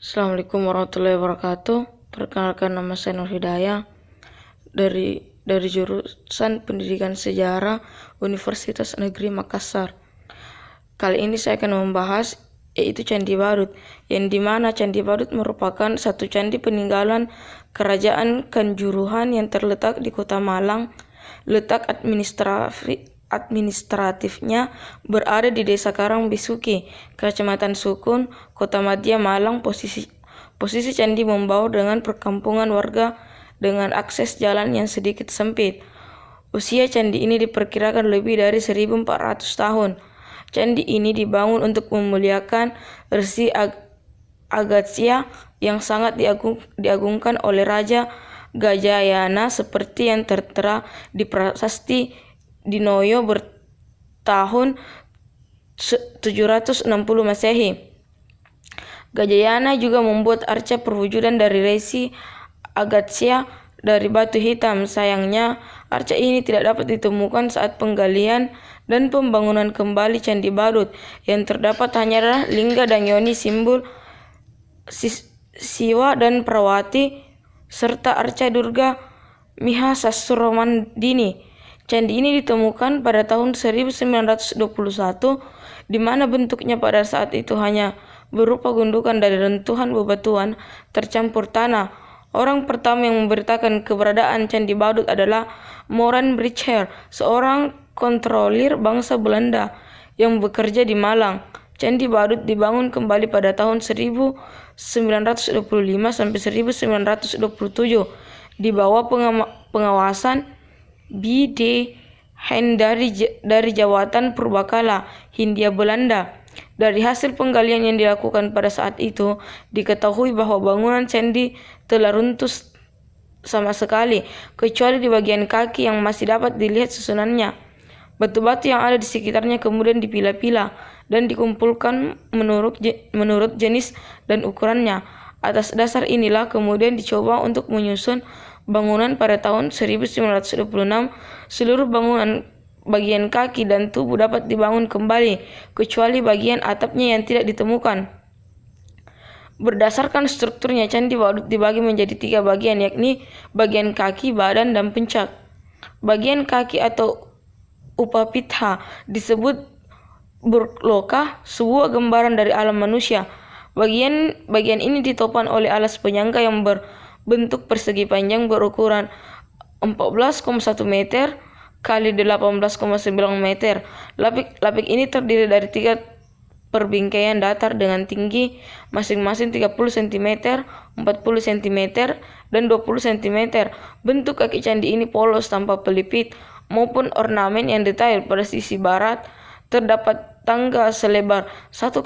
Assalamualaikum warahmatullahi wabarakatuh. Perkenalkan, nama saya Nur Hidayah dari jurusan Pendidikan Sejarah Universitas Negeri Makassar. Kali ini saya akan membahas yaitu Candi Badut, yang dimana Candi Badut merupakan satu candi peninggalan Kerajaan Kanjuruhan yang terletak di Kota Malang. Letak administratifnya berada di Desa Karang Bisuki, Kecamatan Sukun, Kota Madia, Malang. Posisi candi membaur dengan perkampungan warga dengan akses jalan yang sedikit sempit. Usia candi ini diperkirakan lebih dari 1400 tahun. Candi ini dibangun untuk memuliakan Resi Agatsya yang sangat diagungkan oleh Raja Gajayana, seperti yang tertera di Prasasti Dinoyo bertahun 760 Masehi. Gajayana juga membuat arca perwujudan dari Resi Agatsya dari batu hitam. Sayangnya, arca ini tidak dapat ditemukan saat penggalian dan pembangunan kembali Candi Badut. Yang terdapat hanyalah lingga dan yoni, simbol Siwa dan Prawati, serta arca Durga Miha Sassuromandini. Candi ini ditemukan pada tahun 1921, di mana bentuknya pada saat itu hanya berupa gundukan dari rentuhan bebatuan tercampur tanah. Orang pertama yang memberitakan keberadaan Candi Badut adalah Moran Bridger, seorang kontrolir bangsa Belanda yang bekerja di Malang. Candi Badut dibangun kembali pada tahun 1925 sampai 1927 di bawah pengawasan B.D. Hen dari Jawatan Purbakala, Hindia Belanda. Dari hasil penggalian yang dilakukan pada saat itu, diketahui bahwa bangunan candi telah runtuh sama sekali, kecuali di bagian kaki yang masih dapat dilihat susunannya. Batu-batu yang ada di sekitarnya kemudian dipilah-pilah dan dikumpulkan menurut jenis dan ukurannya. Atas dasar inilah kemudian dicoba untuk menyusun bangunan pada tahun 1926. Seluruh bangunan bagian kaki dan tubuh dapat dibangun kembali, kecuali bagian atapnya yang tidak ditemukan. Berdasarkan strukturnya, Candi Badut dibagi menjadi 3 bagian, yakni bagian kaki, badan, dan puncak. Bagian kaki atau Upapitha disebut Burloka, sebuah gambaran dari alam manusia. Bagian ini ditopang oleh alas penyangga yang berbentuk persegi panjang berukuran 14,1 meter kali 18,9 meter. Lapik ini terdiri dari 3 perbingkaian datar dengan tinggi masing-masing 30 cm, 40 cm, dan 20 cm. Bentuk kaki candi ini polos tanpa pelipit maupun ornamen yang detail. Pada sisi barat terdapat tangga selebar 1,48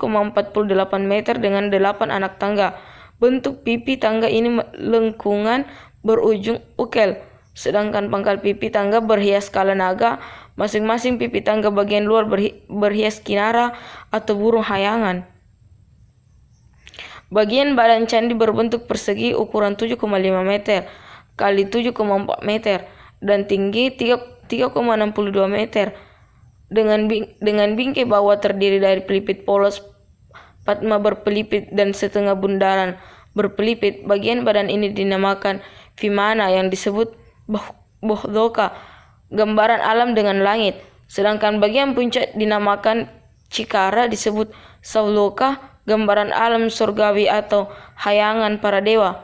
meter dengan 8 anak tangga. Bentuk pipi tangga ini lengkungan berujung ukel, sedangkan pangkal pipi tangga berhias kala naga. Masing-masing pipi tangga bagian luar berhias kinara atau burung hayangan. Bagian badan candi berbentuk persegi ukuran 7,5 meter kali 7,4 meter dan tinggi 3,62 meter. Dengan bingkai bawah terdiri dari pelipit polos, patma berpelipit, dan setengah bundaran berpelipit. Bagian badan ini dinamakan Vimana yang disebut Bohdoka, gambaran alam dengan langit. Sedangkan bagian puncak dinamakan Cikara disebut Sauloka, gambaran alam surgawi atau hayangan para dewa.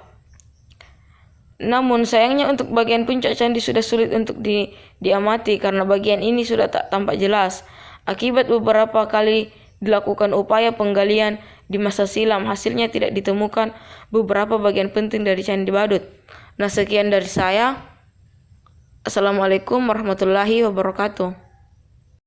Namun sayangnya untuk bagian puncak candi sudah sulit untuk diamati karena bagian ini sudah tak tampak jelas. Akibat beberapa kali dilakukan upaya penggalian di masa silam, hasilnya tidak ditemukan beberapa bagian penting dari Candi Badut. Nah, sekian dari saya. Assalamualaikum warahmatullahi wabarakatuh.